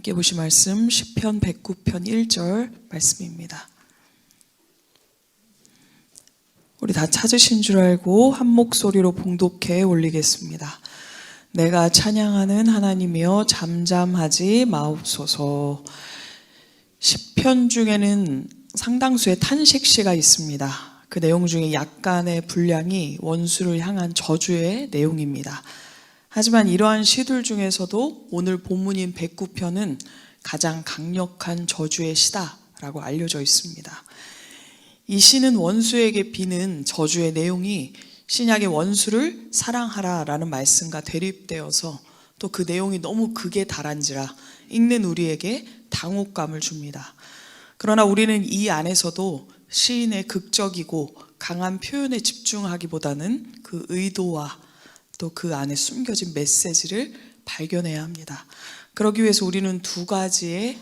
함께 보실 말씀 시편 109편 1절 말씀입니다. 우리 다 찾으신 줄 알고 한 목소리로 봉독해 올리겠습니다. 내가 찬양하는 하나님이여 잠잠하지 마옵소서. 시편 중에는 상당수의 탄식시가 있습니다. 그 내용 중에 약간의 분량이 원수를 향한 저주의 내용입니다. 하지만 이러한 시들 중에서도 오늘 본문인 109편은 가장 강력한 저주의 시다라고 알려져 있습니다. 이 시는 원수에게 비는 저주의 내용이 신약의 원수를 사랑하라라는 말씀과 대립되어서 또 그 내용이 너무 극에 달한지라 읽는 우리에게 당혹감을 줍니다. 그러나 우리는 이 안에서도 시인의 극적이고 강한 표현에 집중하기보다는 그 의도와 또 그 안에 숨겨진 메시지를 발견해야 합니다. 그러기 위해서 우리는 두 가지의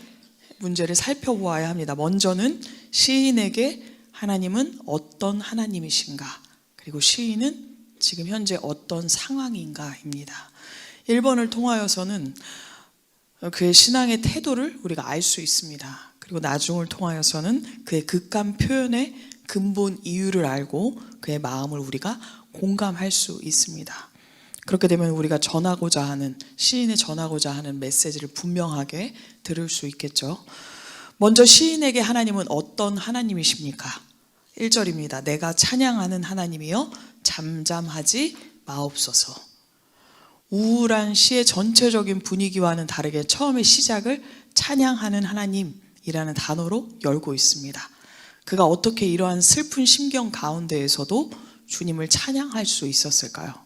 문제를 살펴보아야 합니다. 먼저는 시인에게 하나님은 어떤 하나님이신가, 그리고 시인은 지금 현재 어떤 상황인가입니다. 1번을 통하여서는 그의 신앙의 태도를 우리가 알 수 있습니다. 그리고 나중을 통하여서는 그의 극한 표현의 근본 이유를 알고 그의 마음을 우리가 공감할 수 있습니다. 그렇게 되면 우리가 시인이 전하고자 하는 메시지를 분명하게 들을 수 있겠죠. 먼저 시인에게 하나님은 어떤 하나님이십니까? 1절입니다. 내가 찬양하는 하나님이여 잠잠하지 마옵소서. 우울한 시의 전체적인 분위기와는 다르게 처음에 시작을 찬양하는 하나님이라는 단어로 열고 있습니다. 그가 어떻게 이러한 슬픈 심경 가운데에서도 주님을 찬양할 수 있었을까요?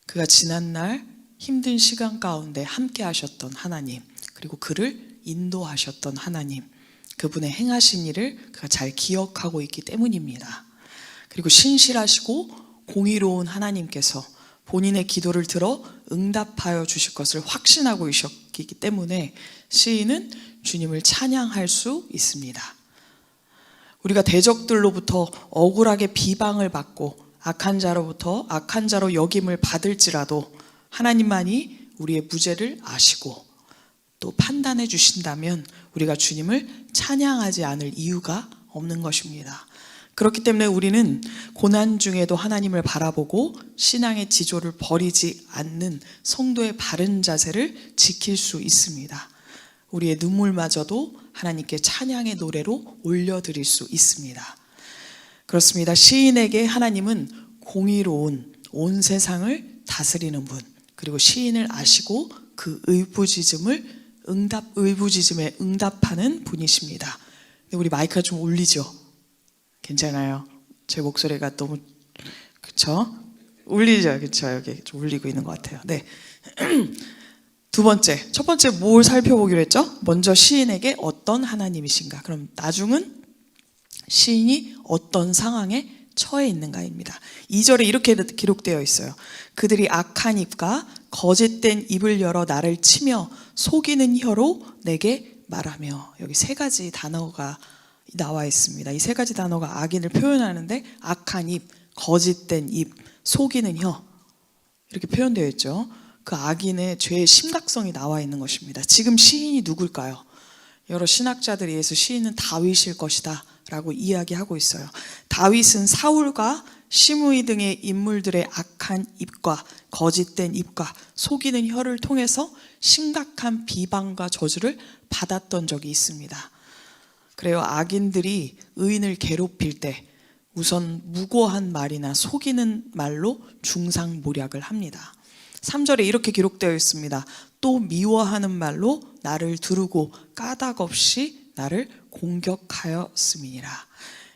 그가 지난날 힘든 시간 가운데 함께 하셨던 하나님, 그리고 그를 인도하셨던 하나님, 그분의 행하신 일을 그가 잘 기억하고 있기 때문입니다. 그리고 신실하시고 공의로운 하나님께서 본인의 기도를 들어 응답하여 주실 것을 확신하고 있었기 때문에 시인은 주님을 찬양할 수 있습니다. 우리가 대적들로부터 억울하게 비방을 받고 악한 자로부터 악한 자로 여김을 받을지라도 하나님만이 우리의 무죄를 아시고 또 판단해 주신다면 우리가 주님을 찬양하지 않을 이유가 없는 것입니다. 그렇기 때문에 우리는 고난 중에도 하나님을 바라보고 신앙의 지조를 버리지 않는 성도의 바른 자세를 지킬 수 있습니다. 우리의 눈물마저도 하나님께 찬양의 노래로 올려드릴 수 있습니다. 그렇습니다. 시인에게 하나님은 공의로운 온 세상을 다스리는 분, 그리고 시인을 아시고 그 의부짖음에 응답하는 분이십니다. 근데 우리 마이크가 좀 울리죠? 괜찮아요? 제 목소리가 너무 그쵸? 울리죠? 그쵸? 여기 좀 울리고 있는 것 같아요. 네. 첫 번째 뭘 살펴보기로 했죠? 먼저 시인에게 어떤 하나님이신가? 그럼 나중은 시인이 어떤 상황에 처해 있는가입니다. 2절에 이렇게 기록되어 있어요. 그들이 악한 입과 거짓된 입을 열어 나를 치며 속이는 혀로 내게 말하며. 여기 세 가지 단어가 나와 있습니다. 이 세 가지 단어가 악인을 표현하는데 악한 입, 거짓된 입, 속이는 혀, 이렇게 표현되어 있죠. 그 악인의 죄의 심각성이 나와 있는 것입니다. 지금 시인이 누굴까요? 여러 신학자들에 의해서 시인은 다윗일 것이다 라고 이야기하고 있어요. 다윗은 사울과 시므이 등의 인물들의 악한 입과 거짓된 입과 속이는 혀를 통해서 심각한 비방과 저주를 받았던 적이 있습니다. 그래요. 악인들이 의인을 괴롭힐 때 우선 무고한 말이나 속이는 말로 중상모략을 합니다. 3절에 이렇게 기록되어 있습니다. 또 미워하는 말로 나를 두르고 까닭 없이 나를 공격하였음이니라.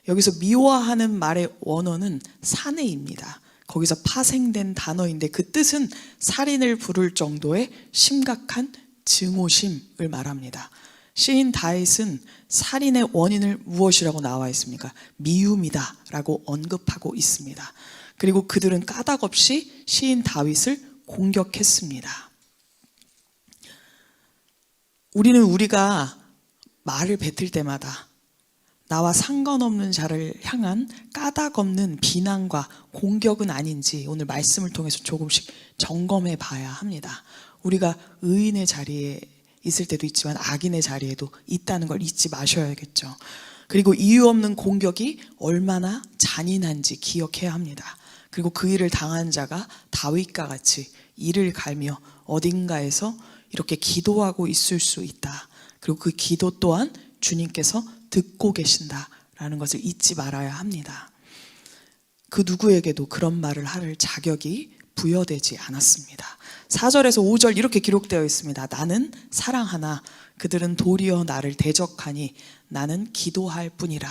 여기서 미워하는 말의 원어는 사내입니다. 거기서 파생된 단어인데 그 뜻은 살인을 부를 정도의 심각한 증오심을 말합니다. 시인 다윗은 살인의 원인을 무엇이라고 나와 있습니까? 미움이다 라고 언급하고 있습니다. 그리고 그들은 까닭 없이 시인 다윗을 공격했습니다. 우리가 말을 뱉을 때마다 나와 상관없는 자를 향한 까닭 없는 비난과 공격은 아닌지 오늘 말씀을 통해서 조금씩 점검해 봐야 합니다. 우리가 의인의 자리에 있을 때도 있지만 악인의 자리에도 있다는 걸 잊지 마셔야겠죠. 그리고 이유 없는 공격이 얼마나 잔인한지 기억해야 합니다. 그리고 그 일을 당한 자가 다윗과 같이 이를 갈며 어딘가에서 이렇게 기도하고 있을 수 있다. 그리고 그 기도 또한 주님께서 듣고 계신다라는 것을 잊지 말아야 합니다. 그 누구에게도 그런 말을 할 자격이 부여되지 않았습니다. 4절에서 5절 이렇게 기록되어 있습니다. 나는 사랑하나 그들은 도리어 나를 대적하니 나는 기도할 뿐이라.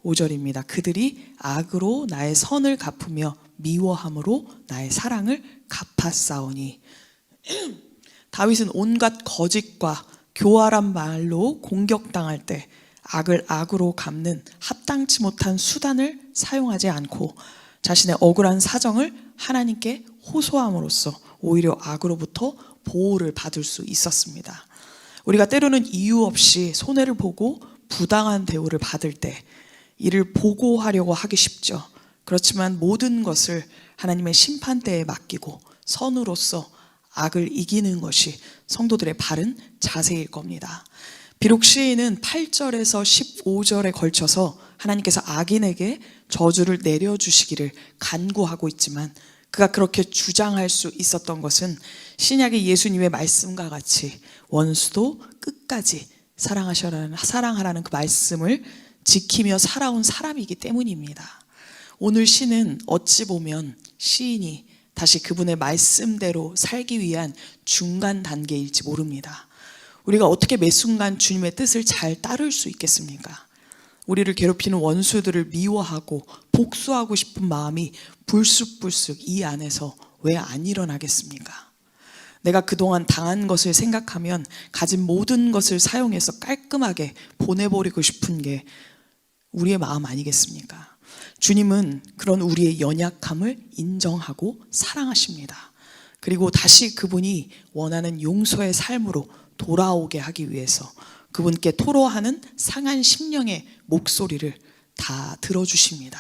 5절입니다. 그들이 악으로 나의 선을 갚으며 미워함으로 나의 사랑을 갚았사오니. 다윗은 온갖 거짓과 교활한 말로 공격당할 때 악을 악으로 갚는 합당치 못한 수단을 사용하지 않고 자신의 억울한 사정을 하나님께 호소함으로써 오히려 악으로부터 보호를 받을 수 있었습니다. 우리가 때로는 이유 없이 손해를 보고 부당한 대우를 받을 때 이를 보고하려고 하기 쉽죠. 그렇지만 모든 것을 하나님의 심판대에 맡기고 선으로서 악을 이기는 것이 성도들의 바른 자세일 겁니다. 비록 시인은 8절에서 15절에 걸쳐서 하나님께서 악인에게 저주를 내려주시기를 간구하고 있지만 그가 그렇게 주장할 수 있었던 것은 신약의 예수님의 말씀과 같이 원수도 끝까지 사랑하라는 그 말씀을 지키며 살아온 사람이기 때문입니다. 오늘 시는 어찌 보면 시인이 다시 그분의 말씀대로 살기 위한 중간 단계일지 모릅니다. 우리가 어떻게 매 순간 주님의 뜻을 잘 따를 수 있겠습니까? 우리를 괴롭히는 원수들을 미워하고 복수하고 싶은 마음이 불쑥불쑥 이 안에서 왜 안 일어나겠습니까? 내가 그동안 당한 것을 생각하면 가진 모든 것을 사용해서 깔끔하게 보내버리고 싶은 게 우리의 마음 아니겠습니까? 주님은 그런 우리의 연약함을 인정하고 사랑하십니다. 그리고 다시 그분이 원하는 용서의 삶으로 돌아오게 하기 위해서 그분께 토로하는 상한 심령의 목소리를 다 들어주십니다.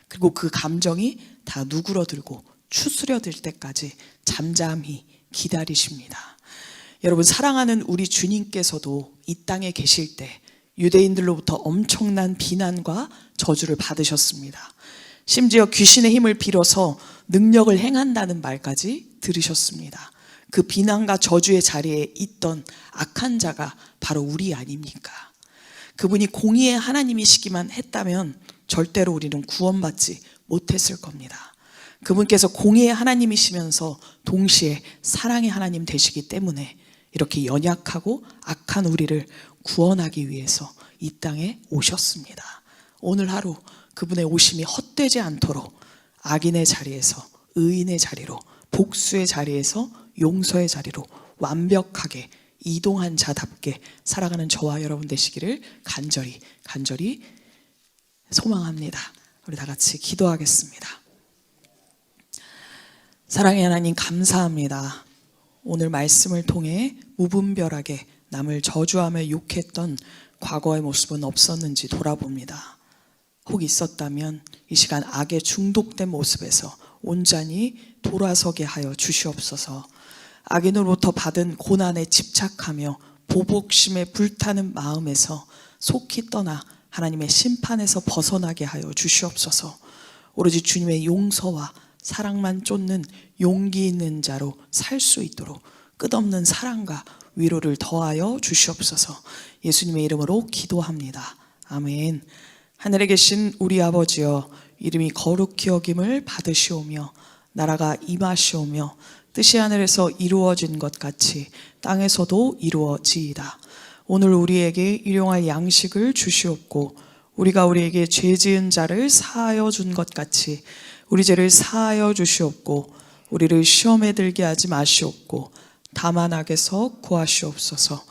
그리고 그 감정이 다 누그러들고 추스려들 때까지 잠잠히 기다리십니다. 여러분, 사랑하는 우리 주님께서도 이 땅에 계실 때 유대인들로부터 엄청난 비난과 저주를 받으셨습니다. 심지어 귀신의 힘을 빌어서 능력을 행한다는 말까지 들으셨습니다. 그 비난과 저주의 자리에 있던 악한 자가 바로 우리 아닙니까? 그분이 공의의 하나님이시기만 했다면 절대로 우리는 구원받지 못했을 겁니다. 그분께서 공의의 하나님이시면서 동시에 사랑의 하나님 되시기 때문에 이렇게 연약하고 악한 우리를 구원하기 위해서 이 땅에 오셨습니다. 오늘 하루 그분의 오심이 헛되지 않도록 악인의 자리에서 의인의 자리로, 복수의 자리에서 용서의 자리로 완벽하게 이동한 자답게 살아가는 저와 여러분 되시기를 간절히 소망합니다. 우리 다 같이 기도하겠습니다. 사랑의 하나님, 감사합니다. 오늘 말씀을 통해 무분별하게 남을 저주하며 욕했던 과거의 모습은 없었는지 돌아봅니다. 혹 있었다면 이 시간 악에 중독된 모습에서 온전히 돌아서게 하여 주시옵소서. 악인으로부터 받은 고난에 집착하며 보복심에 불타는 마음에서 속히 떠나 하나님의 심판에서 벗어나게 하여 주시옵소서. 오로지 주님의 용서와 사랑만 쫓는 용기 있는 자로 살 수 있도록 끝없는 사랑과 위로를 더하여 주시옵소서. 예수님의 이름으로 기도합니다. 아멘. 하늘에 계신 우리 아버지여, 이름이 거룩히 여김을 받으시오며 나라가 임하시오며 뜻이 하늘에서 이루어진 것 같이 땅에서도 이루어지이다. 오늘 우리에게 일용할 양식을 주시옵고 우리가 우리에게 죄 지은 자를 사하여 준 것 같이 우리 죄를 사하여 주시옵고 우리를 시험에 들게 하지 마시옵고 다만 악에서 구하시옵소서.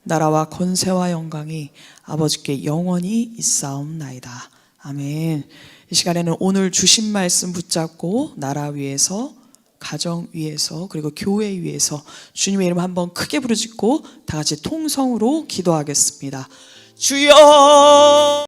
나라와 권세와 영광이 아버지께 영원히 있사옵나이다. 아멘. 이 시간에는 오늘 주신 말씀 붙잡고 나라 위에서, 가정 위에서, 그리고 교회 위에서 주님의 이름 한번 크게 부르짖고 다 같이 통성으로 기도하겠습니다. 주여!